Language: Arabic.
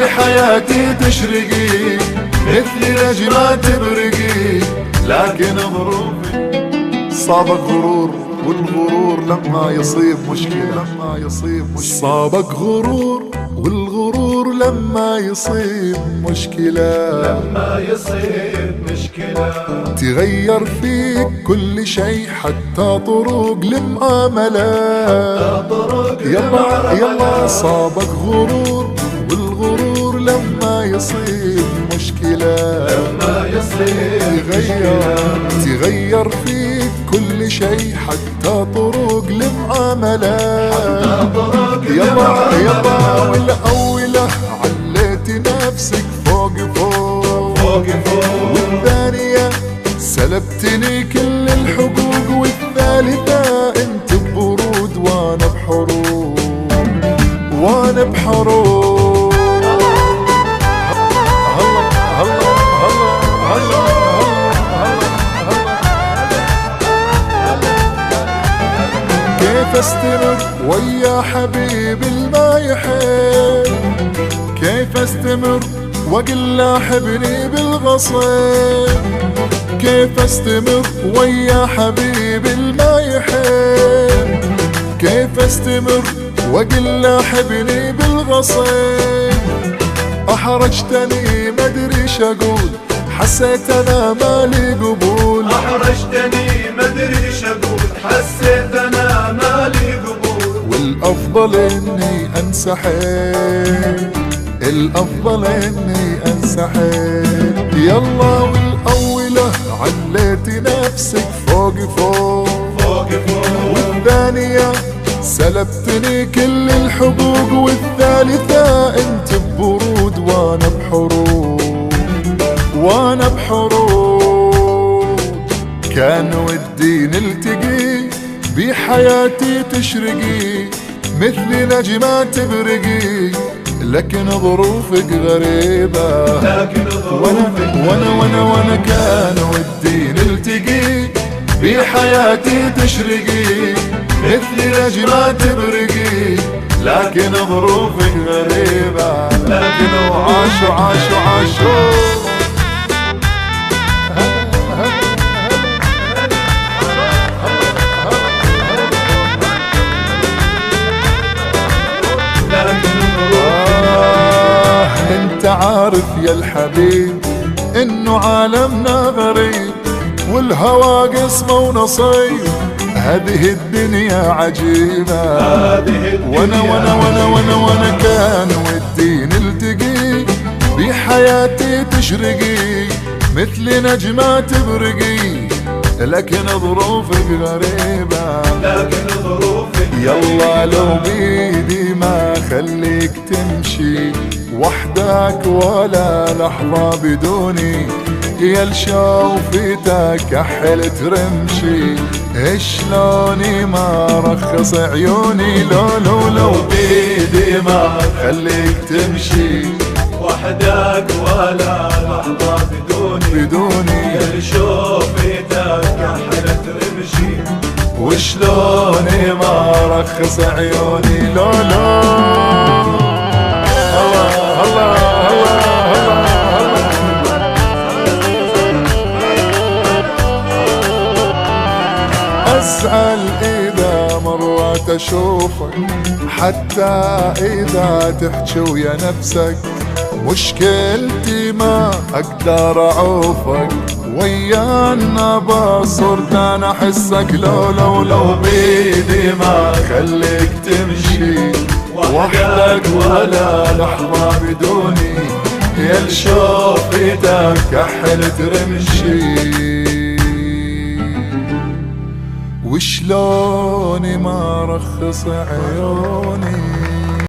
بحياتي تشرقي مثل نجمة تبرقي، لكن ظروفي صابك غرور، والغرور لما يصيب مشكلة صابك غرور، والغرور لما يصيب مشكلة تغير فيك كل شيء حتى طرق المعاملة. يلا صابك غرور، والغرور لما يصيب مشكلة تغير فيك كل شيء حتى طرق المعاملة. يلا والأولى عليتي نفسك فوق والثانية سلبتني كل الحقوق، والثالثة انت ببرود وانا بحروب. كيف استمر ويا حبيبي الما يحب؟ كيف استمر واقول له حبني بالغصب؟ كيف استمر ويا حبيبي الما يحب؟ كيف استمر واقول له حبني بالغصب؟ احرجتني ما ادري ايش اقول، حسيت انا مالي قبول. احرجتني ما ادري ايش اقول، حسيت انا مالي قبول. والافضل اني انسحب، الافضل اني انسحب. يلا والاولى عليتي نفسك فوق والثانية سلبتني كل الحقوق، والثالثة انت ببرود وانا بحروب. كان ودي نلتقي بحياتي تشرقي مثل نجمة تبرقي، لكن ظروفك غريبة. وانا كان ودي نلتقي بحياتي تشرقي مثل نجمة تبرقي، لكن ظروفك غريبة. لكن عاشوا انت عارف يا الحبيب انه عالمنا غريب، والهوى قسمه ونصيب، هذه الدنيا عجيبة. وانا كان ودي نلتقي بحياتي تشرقي مثل نجمة تبرقي، لكن ظروفك غريبة. يلا لو بيدي ما خليك تمشي وحدك ولا لحظة بدوني، يا لشوفتك كحلت رمشي، شلوني ما رخص عيوني. لو بيدي ما خليك تمشي وحدك ولا لحظة بدوني، يا لشوفتك كحلت رمشي، وشلوني ما رخص عيوني. أزعل إذا مرات أشوفك، حتى إذا تحكي ويا نفسك، مشكلتي ما أقدر أعوفك، ويانا بصرت أنا أحسك. لو بيدي ما خليك تمشي وحدك ولا لحظة بدوني، يا لشوفتك كحلت رمشي، وشلوني ما رخص عيوني.